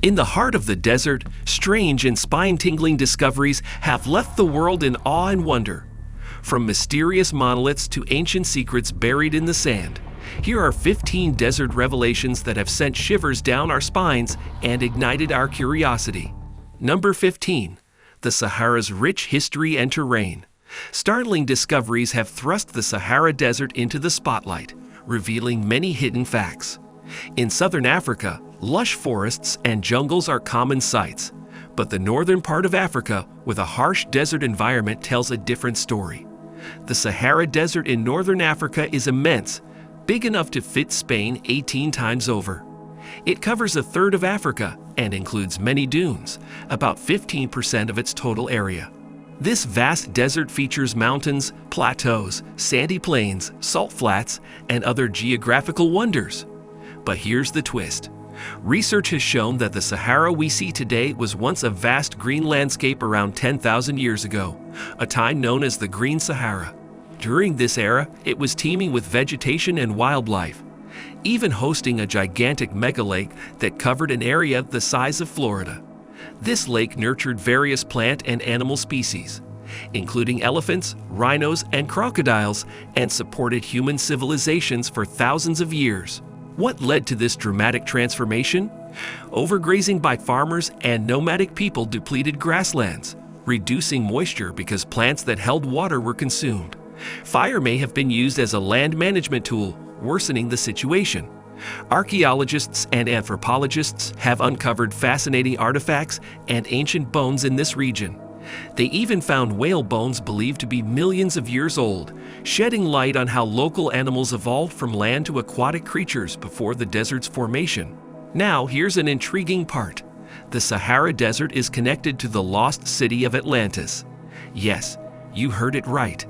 In the heart of the desert, strange and spine-tingling discoveries have left the world in awe and wonder. From mysterious monoliths to ancient secrets buried in the sand, here are 15 desert revelations that have sent shivers down our spines and ignited our curiosity. Number 15. The Sahara's rich history and terrain. Startling discoveries have thrust the Sahara Desert into the spotlight, revealing many hidden facts. In southern Africa, lush forests and jungles are common sights, but the northern part of Africa, with a harsh desert environment, tells a different story. The Sahara Desert in northern Africa is immense, big enough to fit Spain 18 times over. It covers a third of Africa and includes many dunes, about 15% of its total area. This vast desert features mountains, plateaus, sandy plains, salt flats, and other geographical wonders. But here's the twist. Research has shown that the Sahara we see today was once a vast green landscape around 10,000 years ago, a time known as the Green Sahara. During this era, it was teeming with vegetation and wildlife, even hosting a gigantic megalake that covered an area the size of Florida. This lake nurtured various plant and animal species, including elephants, rhinos, and crocodiles, and supported human civilizations for thousands of years. What led to this dramatic transformation? Overgrazing by farmers and nomadic people depleted grasslands, reducing moisture because plants that held water were consumed. Fire may have been used as a land management tool, worsening the situation. Archaeologists and anthropologists have uncovered fascinating artifacts and ancient bones in this region. They even found whale bones believed to be millions of years old, shedding light on how local animals evolved from land to aquatic creatures before the desert's formation. Now, here's an intriguing part. The Sahara Desert is connected to the lost city of Atlantis. Yes, you heard it right.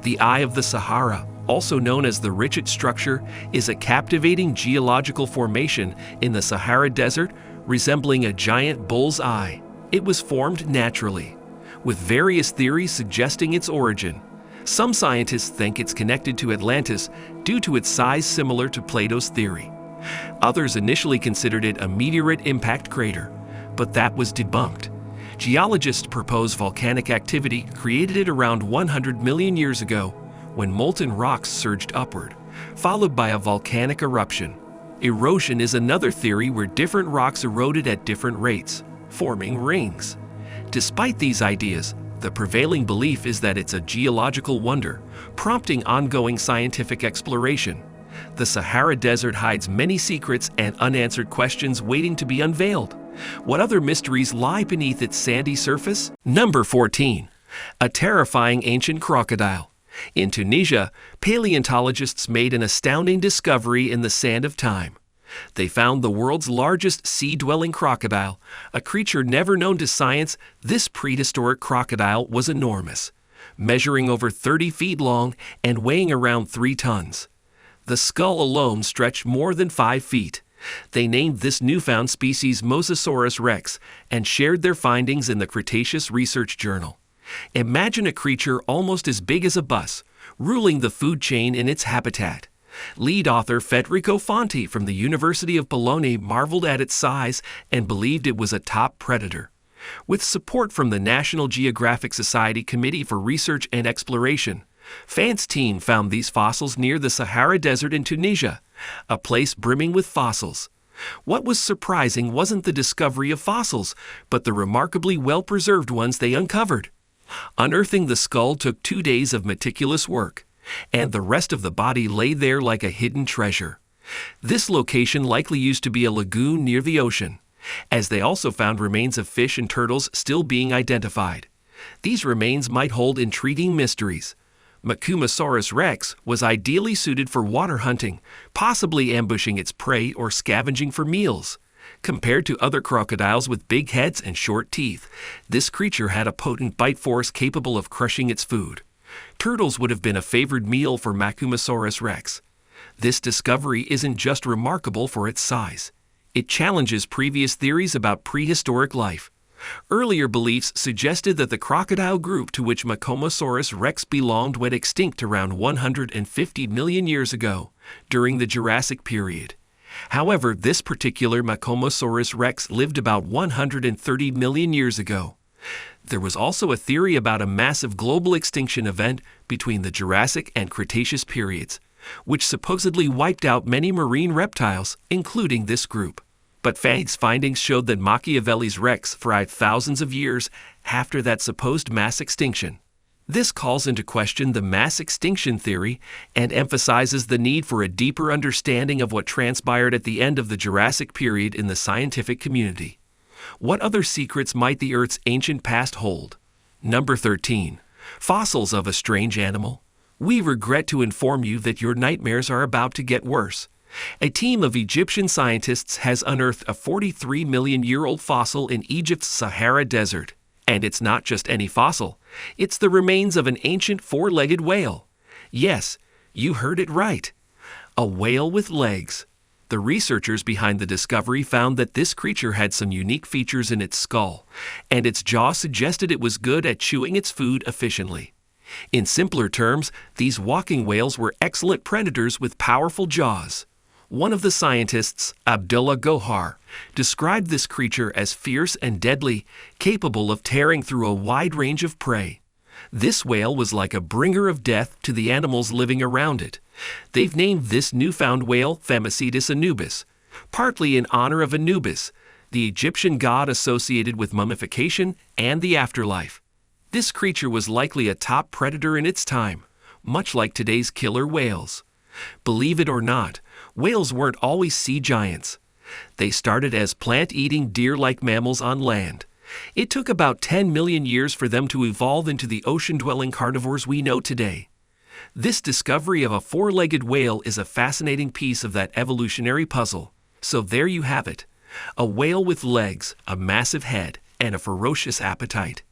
The Eye of the Sahara, also known as the Richet structure, is a captivating geological formation in the Sahara Desert resembling a giant bull's eye. It was formed naturally, with various theories suggesting its origin. Some scientists think it's connected to Atlantis due to its size similar to Plato's theory. Others initially considered it a meteorite impact crater, but that was debunked. Geologists propose volcanic activity created it around 100 million years ago when molten rocks surged upward, followed by a volcanic eruption. Erosion is another theory where different rocks eroded at different rates, forming rings. Despite these ideas, the prevailing belief is that it's a geological wonder, prompting ongoing scientific exploration. The Sahara Desert hides many secrets and unanswered questions waiting to be unveiled. What other mysteries lie beneath its sandy surface? Number 14. A terrifying ancient crocodile. In Tunisia, paleontologists made an astounding discovery in the sand of time. They found the world's largest sea-dwelling crocodile, a creature never known to science. This prehistoric crocodile was enormous, measuring over 30 feet long and weighing around 3 tons. The skull alone stretched more than 5 feet. They named this newfound species Mosasaurus rex and shared their findings in the Cretaceous Research Journal. Imagine a creature almost as big as a bus, ruling the food chain in its habitat. Lead author Federico Fonti from the University of Bologna marveled at its size and believed it was a top predator. With support from the National Geographic Society Committee for Research and Exploration, Fant's team found these fossils near the Sahara Desert in Tunisia, a place brimming with fossils. What was surprising wasn't the discovery of fossils, but the remarkably well-preserved ones they uncovered. Unearthing the skull took 2 days of meticulous work, and the rest of the body lay there like a hidden treasure. This location likely used to be a lagoon near the ocean, as they also found remains of fish and turtles still being identified. These remains might hold intriguing mysteries. Macumosaurus rex was ideally suited for water hunting, possibly ambushing its prey or scavenging for meals. Compared to other crocodiles with big heads and short teeth, this creature had a potent bite force capable of crushing its food. Turtles would have been a favored meal for Macumosaurus rex. This discovery isn't just remarkable for its size. It challenges previous theories about prehistoric life. Earlier beliefs suggested that the crocodile group to which Macumosaurus rex belonged went extinct around 150 million years ago, during the Jurassic period. However, this particular Macomosaurus rex lived about 130 million years ago. There was also a theory about a massive global extinction event between the Jurassic and Cretaceous periods, which supposedly wiped out many marine reptiles, including this group. But Faye's findings showed that Machiavelli's rex thrived thousands of years after that supposed mass extinction. This calls into question the mass extinction theory and emphasizes the need for a deeper understanding of what transpired at the end of the Jurassic period in the scientific community. What other secrets might the Earth's ancient past hold? Number 13. Fossils of a strange animal. We regret to inform you that your nightmares are about to get worse. A team of Egyptian scientists has unearthed a 43 million-year-old fossil in Egypt's Sahara Desert. And it's not just any fossil. It's the remains of an ancient four-legged whale. Yes, you heard it right. A whale with legs. The researchers behind the discovery found that this creature had some unique features in its skull, and its jaw suggested it was good at chewing its food efficiently. In simpler terms, these walking whales were excellent predators with powerful jaws. One of the scientists, Abdullah Gohar, described this creature as fierce and deadly, capable of tearing through a wide range of prey. This whale was like a bringer of death to the animals living around it. They've named this newfound whale Phamecidus anubis, partly in honor of Anubis, the Egyptian god associated with mummification and the afterlife. This creature was likely a top predator in its time, much like today's killer whales. Believe it or not, whales weren't always sea giants. They started as plant-eating deer-like mammals on land. It took about 10 million years for them to evolve into the ocean-dwelling carnivores we know today. This discovery of a four-legged whale is a fascinating piece of that evolutionary puzzle. So there you have it. A whale with legs, a massive head, and a ferocious appetite.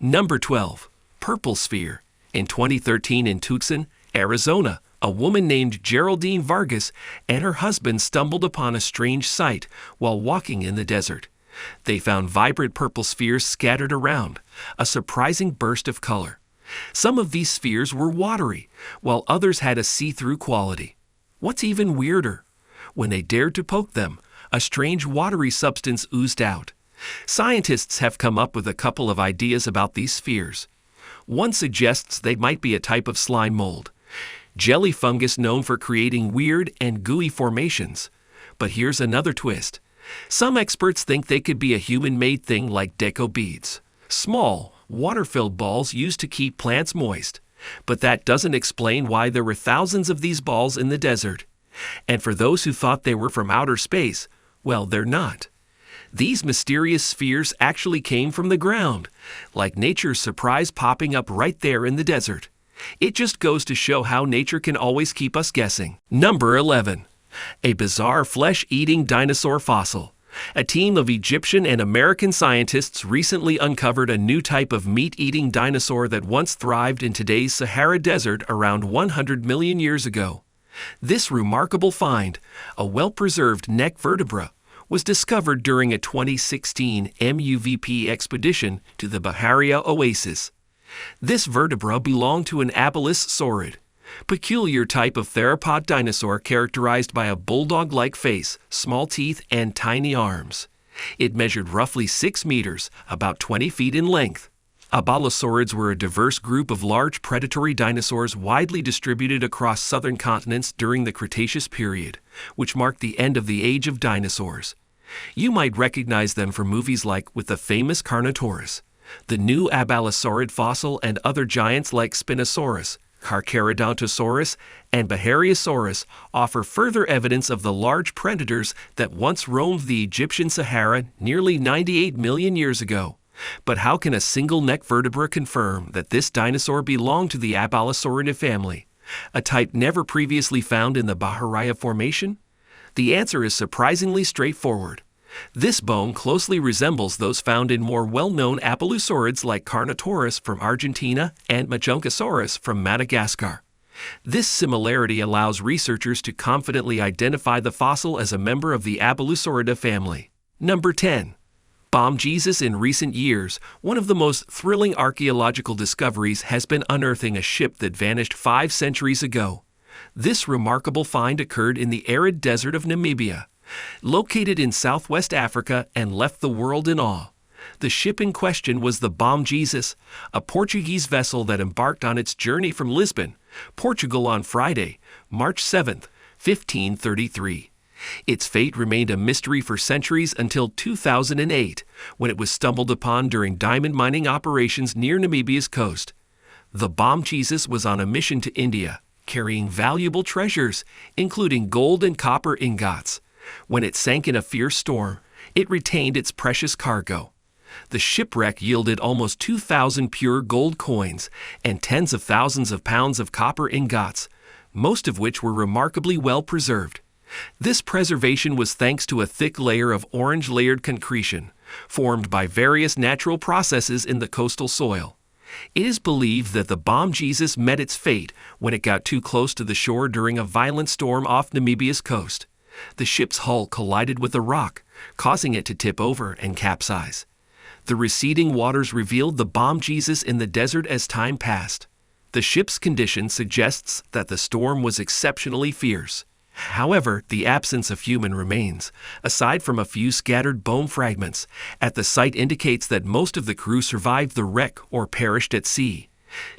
Number 12. Purple sphere. In 2013 in Tucson, Arizona, a woman named Geraldine Vargas and her husband stumbled upon a strange sight while walking in the desert. They found vibrant purple spheres scattered around, a surprising burst of color. Some of these spheres were watery, while others had a see-through quality. What's even weirder? When they dared to poke them, a strange watery substance oozed out. Scientists have come up with a couple of ideas about these spheres. One suggests they might be a type of slime mold, jelly fungus known for creating weird and gooey formations. But here's another twist. Some experts think they could be a human-made thing like deco beads, small, water-filled balls used to keep plants moist. But that doesn't explain why there were thousands of these balls in the desert. And for those who thought they were from outer space, well, they're not. These mysterious spheres actually came from the ground, like nature's surprise popping up right there in the desert. It just goes to show how nature can always keep us guessing. Number 11. A bizarre flesh-eating dinosaur fossil. A team of Egyptian and American scientists recently uncovered a new type of meat-eating dinosaur that once thrived in today's Sahara Desert around 100 million years ago. This remarkable find, a well-preserved neck vertebra, was discovered during a 2016 MUVP expedition to the Bahariya Oasis. This vertebra belonged to an abelisaurid, peculiar type of theropod dinosaur characterized by a bulldog-like face, small teeth, and tiny arms. It measured roughly 6 meters, about 20 feet in length. Abelisaurids were a diverse group of large predatory dinosaurs widely distributed across southern continents during the Cretaceous period, which marked the end of the age of dinosaurs. You might recognize them from movies like with the famous Carnotaurus. The new abelisaurid fossil and other giants like Spinosaurus, Carcharodontosaurus, and Bahariosaurus offer further evidence of the large predators that once roamed the Egyptian Sahara nearly 98 million years ago. But how can a single neck vertebra confirm that this dinosaur belonged to the Abelisauridae family, a type never previously found in the Bahariya Formation? The answer is surprisingly straightforward. This bone closely resembles those found in more well-known abelusaurids like Carnotaurus from Argentina and Majungasaurus from Madagascar. This similarity allows researchers to confidently identify the fossil as a member of the Abelusauridae family. Number 10. Bomb Jesus. In recent years, one of the most thrilling archaeological discoveries has been unearthing a ship that vanished 5 centuries ago. This remarkable find occurred in the arid desert of Namibia, located in southwest Africa, and left the world in awe. The ship in question was the Bom Jesus, a Portuguese vessel that embarked on its journey from Lisbon, Portugal on Friday, March 7, 1533. Its fate remained a mystery for centuries until 2008, when it was stumbled upon during diamond mining operations near Namibia's coast. The Bom Jesus was on a mission to India, carrying valuable treasures, including gold and copper ingots. When it sank in a fierce storm, it retained its precious cargo. The shipwreck yielded almost 2,000 pure gold coins and tens of thousands of pounds of copper ingots, most of which were remarkably well preserved. This preservation was thanks to a thick layer of orange-layered concretion, formed by various natural processes in the coastal soil. It is believed that the Bom Jesus met its fate when it got too close to the shore during a violent storm off Namibia's coast. The ship's hull collided with a rock, causing it to tip over and capsize. The receding waters revealed the Bom Jesus in the desert as time passed. The ship's condition suggests that the storm was exceptionally fierce. However, the absence of human remains, aside from a few scattered bone fragments, at the site indicates that most of the crew survived the wreck or perished at sea.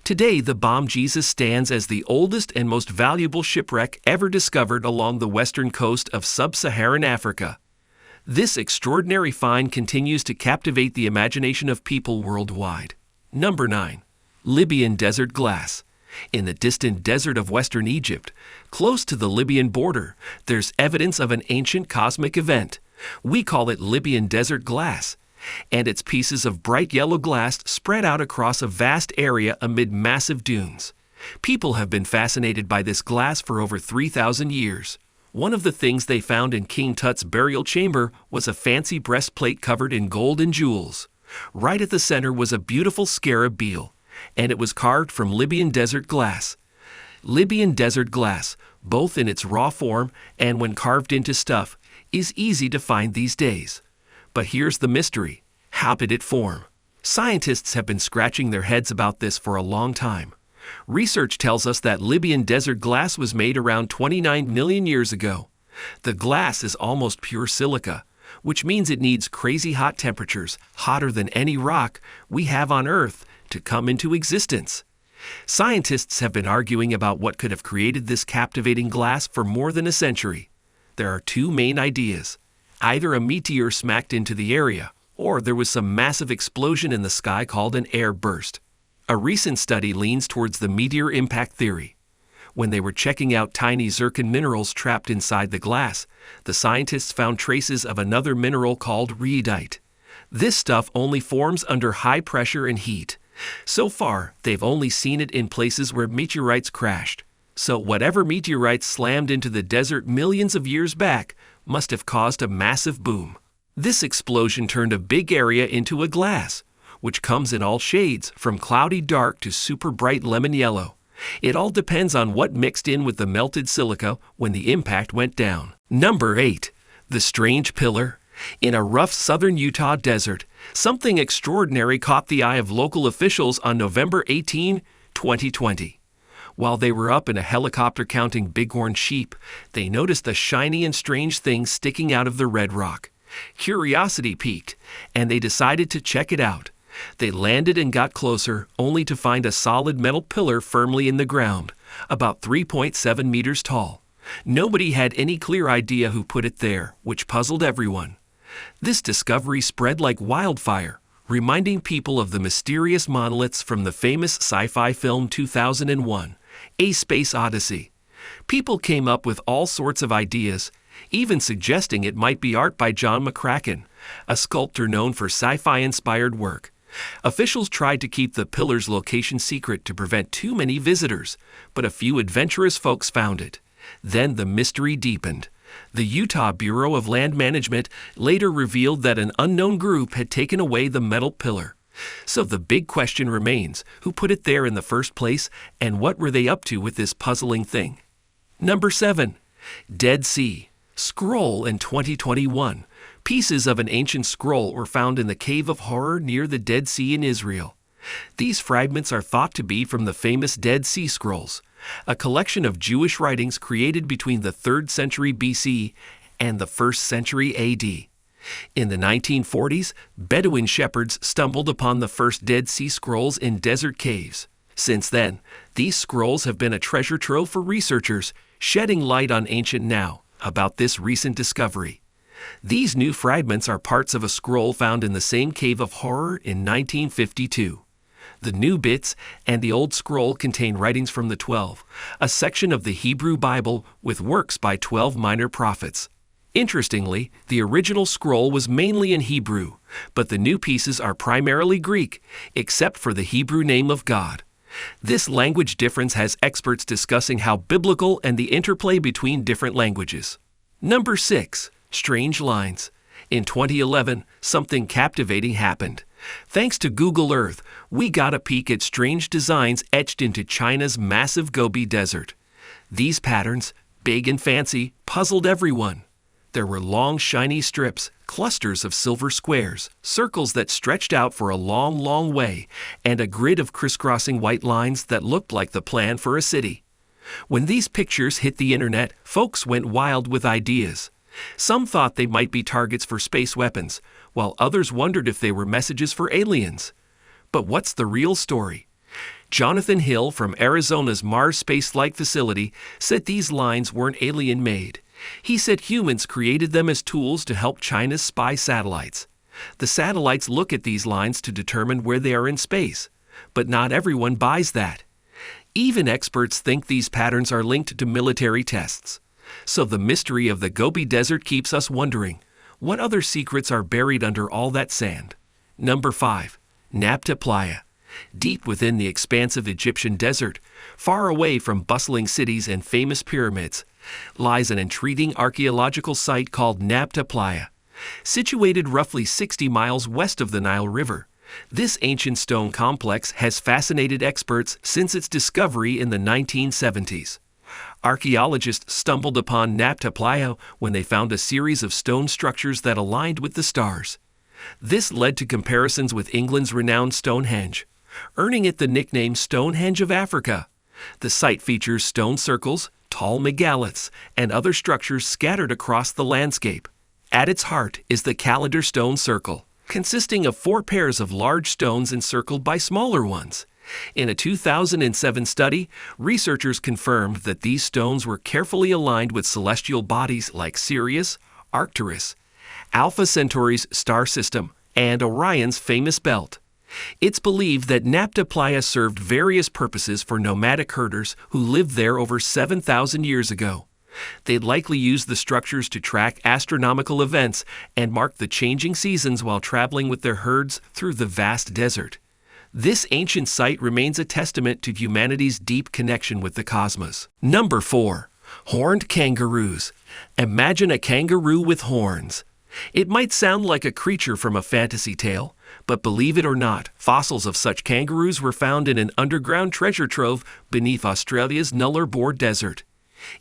Today, the Bom Jesus stands as the oldest and most valuable shipwreck ever discovered along the western coast of sub-Saharan Africa. This extraordinary find continues to captivate the imagination of people worldwide. Number 9. Libyan Desert Glass. In the distant desert of western Egypt, close to the Libyan border, there's evidence of an ancient cosmic event. We call it Libyan Desert Glass, and it's pieces of bright yellow glass spread out across a vast area amid massive dunes. People have been fascinated by this glass for over 3,000 years. One of the things they found in King Tut's burial chamber was a fancy breastplate covered in gold and jewels. Right at the center was a beautiful scarab beetle, and it was carved from Libyan desert glass. Libyan desert glass, both in its raw form and when carved into stuff, is easy to find these days. But here's the mystery. How did it form? Scientists have been scratching their heads about this for a long time. Research tells us that Libyan desert glass was made around 29 million years ago. The glass is almost pure silica, which means it needs crazy hot temperatures, hotter than any rock we have on Earth, to come into existence. Scientists have been arguing about what could have created this captivating glass for more than a century. There are two main ideas. Either a meteor smacked into the area, or there was some massive explosion in the sky called an air burst. A recent study leans towards the meteor impact theory. When they were checking out tiny zircon minerals trapped inside the glass, the scientists found traces of another mineral called rhyolite. This stuff only forms under high pressure and heat. So far, they've only seen it in places where meteorites crashed. So whatever meteorites slammed into the desert millions of years back must have caused a massive boom. This explosion turned a big area into a glass, which comes in all shades, from cloudy dark to super bright lemon yellow. It all depends on what mixed in with the melted silica when the impact went down. Number 8. The Strange Pillar. In a rough southern Utah desert, something extraordinary caught the eye of local officials on November 18, 2020. While they were up in a helicopter counting bighorn sheep, they noticed a shiny and strange thing sticking out of the red rock. Curiosity piqued, and they decided to check it out. They landed and got closer, only to find a solid metal pillar firmly in the ground, about 3.7 meters tall. Nobody had any clear idea who put it there, which puzzled everyone. This discovery spread like wildfire, reminding people of the mysterious monoliths from the famous sci-fi film 2001, A Space Odyssey. People came up with all sorts of ideas, even suggesting it might be art by John McCracken, a sculptor known for sci-fi-inspired work. Officials tried to keep the pillar's location secret to prevent too many visitors, but a few adventurous folks found it. Then the mystery deepened. The Utah Bureau of Land Management later revealed that an unknown group had taken away the metal pillar. So the big question remains, who put it there in the first place, and what were they up to with this puzzling thing? Number 7. Dead Sea Scroll. In 2021, pieces of an ancient scroll were found in the Cave of Horror near the Dead Sea in Israel. These fragments are thought to be from the famous Dead Sea Scrolls, a collection of Jewish writings created between the 3rd century BC and the 1st century AD. In the 1940s, Bedouin shepherds stumbled upon the first Dead Sea Scrolls in desert caves. Since then, these scrolls have been a treasure trove for researchers, shedding light on ancient now about this recent discovery. These new fragments are parts of a scroll found in the same cave of horror in 1952. The new bits and the old scroll contain writings from the 12, a section of the Hebrew Bible with works by 12 minor prophets. Interestingly, the original scroll was mainly in Hebrew, but the new pieces are primarily Greek, except for the Hebrew name of God. This language difference has experts discussing how biblical and the interplay between different languages. Number 6. Strange lines. In 2011, something captivating happened. Thanks to Google Earth, we got a peek at strange designs etched into China's massive Gobi Desert. These patterns, big and fancy, puzzled everyone. There were long, shiny strips, clusters of silver squares, circles that stretched out for a long, long way, and a grid of crisscrossing white lines that looked like the plan for a city. When these pictures hit the internet, folks went wild with ideas. Some thought they might be targets for space weapons, while others wondered if they were messages for aliens. But what's the real story? Jonathan Hill from Arizona's Mars Space Flight Facility said these lines weren't alien-made. He said humans created them as tools to help China's spy satellites. The satellites look at these lines to determine where they are in space, but not everyone buys that. Even experts think these patterns are linked to military tests. So the mystery of the Gobi Desert keeps us wondering, what other secrets are buried under all that sand? Number 5. Nabta Playa. Deep within the expansive Egyptian desert, far away from bustling cities and famous pyramids, lies an intriguing archaeological site called Nabta Playa. Situated roughly 60 miles west of the Nile River, this ancient stone complex has fascinated experts since its discovery in the 1970s. Archaeologists stumbled upon Nabta Playa when they found a series of stone structures that aligned with the stars. This led to comparisons with England's renowned Stonehenge, earning it the nickname Stonehenge of Africa. The site features stone circles, tall megaliths, and other structures scattered across the landscape. At its heart is the calendar stone circle, consisting of 4 pairs of large stones encircled by smaller ones. In a 2007 study, researchers confirmed that these stones were carefully aligned with celestial bodies like Sirius, Arcturus, Alpha Centauri's star system, and Orion's famous belt. It's believed that Nabta Playa served various purposes for nomadic herders who lived there over 7,000 years ago. They'd likely used the structures to track astronomical events and mark the changing seasons while traveling with their herds through the vast desert. This ancient site remains a testament to humanity's deep connection with the cosmos. Number 4. Horned kangaroos. Imagine a kangaroo with horns. It might sound like a creature from a fantasy tale, but believe it or not, fossils of such kangaroos were found in an underground treasure trove beneath Australia's Nullarbor Desert.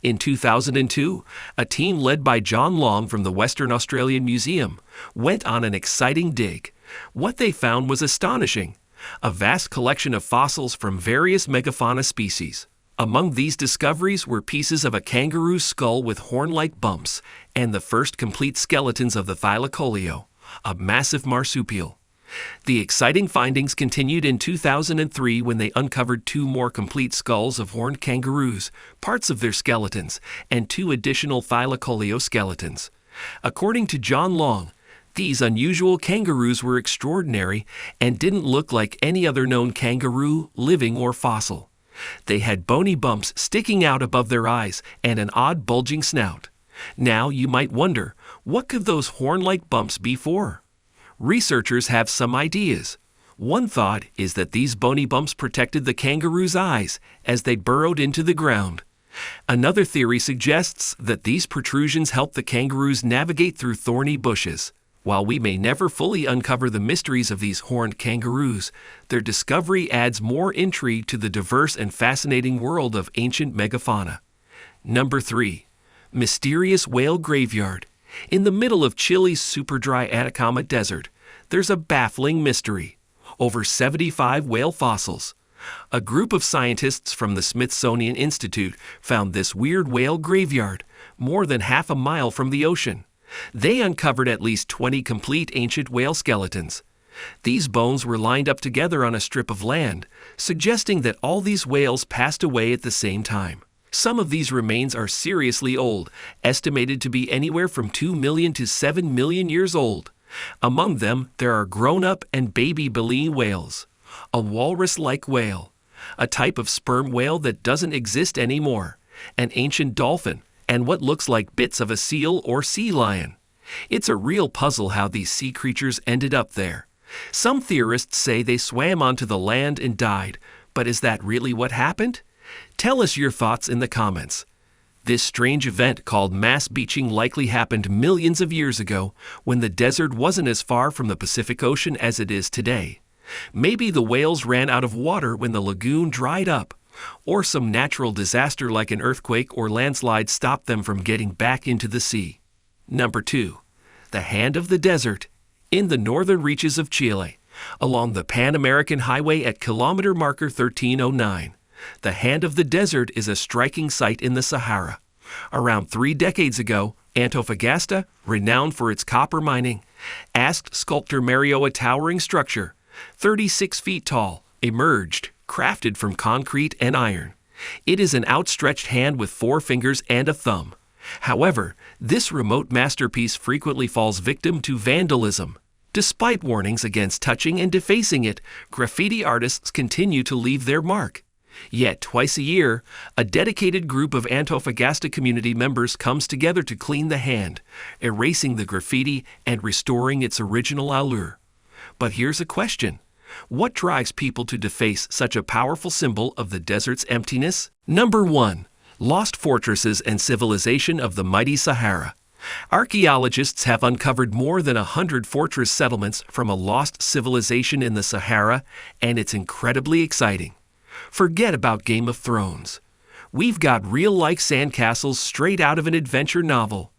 In 2002, a team led by John Long from the Western Australian Museum went on an exciting dig. What they found was astonishing. A vast collection of fossils from various megafauna species. Among these discoveries were pieces of a kangaroo skull with horn-like bumps and the first complete skeletons of the thylacoleo, a massive marsupial. The exciting findings continued in 2003 when they uncovered 2 more complete skulls of horned kangaroos, parts of their skeletons, and 2 additional thylacoleo skeletons. According to John Long, these unusual kangaroos were extraordinary and didn't look like any other known kangaroo, living or fossil. They had bony bumps sticking out above their eyes and an odd bulging snout. Now you might wonder, what could those horn-like bumps be for? Researchers have some ideas. One thought is that these bony bumps protected the kangaroo's eyes as they burrowed into the ground. Another theory suggests that these protrusions helped the kangaroos navigate through thorny bushes. While we may never fully uncover the mysteries of these horned kangaroos, their discovery adds more intrigue to the diverse and fascinating world of ancient megafauna. Number 3. Mysterious Whale Graveyard. In the middle of Chile's super dry Atacama Desert, there's a baffling mystery. Over 75 whale fossils. A group of scientists from the Smithsonian Institute found this weird whale graveyard, more than half a mile from the ocean. They uncovered at least 20 complete ancient whale skeletons. These bones were lined up together on a strip of land, suggesting that all these whales passed away at the same time. Some of these remains are seriously old, estimated to be anywhere from 2 million to 7 million years old. Among them, there are grown-up and baby baleen whales, a walrus-like whale, a type of sperm whale that doesn't exist anymore, an ancient dolphin, and what looks like bits of a seal or sea lion. It's a real puzzle how these sea creatures ended up there. Some theorists say they swam onto the land and died, but is that really what happened? Tell us your thoughts in the comments. This strange event called mass beaching likely happened millions of years ago when the desert wasn't as far from the Pacific Ocean as it is today. Maybe the whales ran out of water when the lagoon dried up, or some natural disaster like an earthquake or landslide stopped them from getting back into the sea. Number 2. The Hand of the Desert. In the northern reaches of Chile, along the Pan-American Highway at kilometer marker 1309, the Hand of the Desert is a striking sight in the Sahara. Around 3 decades ago, Antofagasta, renowned for its copper mining, asked sculptor Mario a towering structure, 36 feet tall, emerged, crafted from concrete and iron. It is an outstretched hand with 4 fingers and a thumb. However, this remote masterpiece frequently falls victim to vandalism. Despite warnings against touching and defacing it, graffiti artists continue to leave their mark. Yet, twice a year, a dedicated group of Antofagasta community members comes together to clean the hand, erasing the graffiti and restoring its original allure. But here's a question. What drives people to deface such a powerful symbol of the desert's emptiness? Number 1. Lost fortresses and civilization of the mighty Sahara. Archaeologists have uncovered more than 100 fortress settlements from a lost civilization in the Sahara, and it's incredibly exciting. Forget about Game of Thrones. We've got real-life sandcastles straight out of an adventure novel.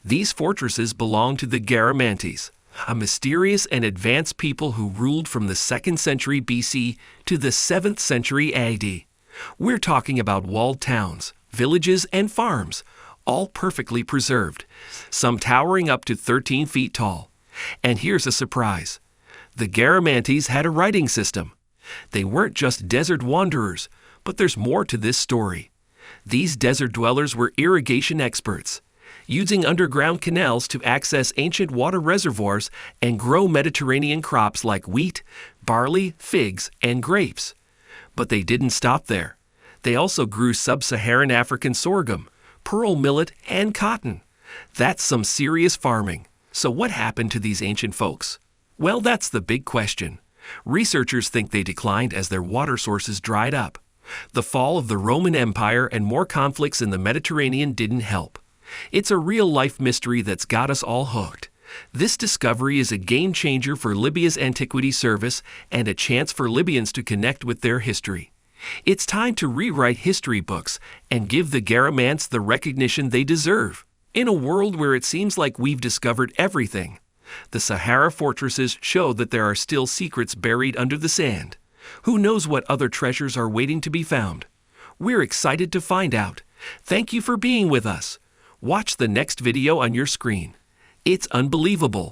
These fortresses belong to the Garamantes, a mysterious and advanced people who ruled from the 2nd century BC to the 7th century AD. We're talking about walled towns, villages, and farms, all perfectly preserved, some towering up to 13 feet tall. And here's a surprise. The Garamantes had a writing system. They weren't just desert wanderers, but there's more to this story. These desert dwellers were irrigation experts, using underground canals to access ancient water reservoirs and grow Mediterranean crops like wheat, barley, figs, and grapes. But they didn't stop there. They also grew sub-Saharan African sorghum, pearl millet, and cotton. That's some serious farming. So what happened to these ancient folks? Well, that's the big question. Researchers think they declined as their water sources dried up. The fall of the Roman Empire and more conflicts in the Mediterranean didn't help. It's a real-life mystery that's got us all hooked. This discovery is a game-changer for Libya's Antiquity Service and a chance for Libyans to connect with their history. It's time to rewrite history books and give the Garamantes the recognition they deserve. In a world where it seems like we've discovered everything, the Sahara fortresses show that there are still secrets buried under the sand. Who knows what other treasures are waiting to be found? We're excited to find out. Thank you for being with us. Watch the next video on your screen. It's unbelievable.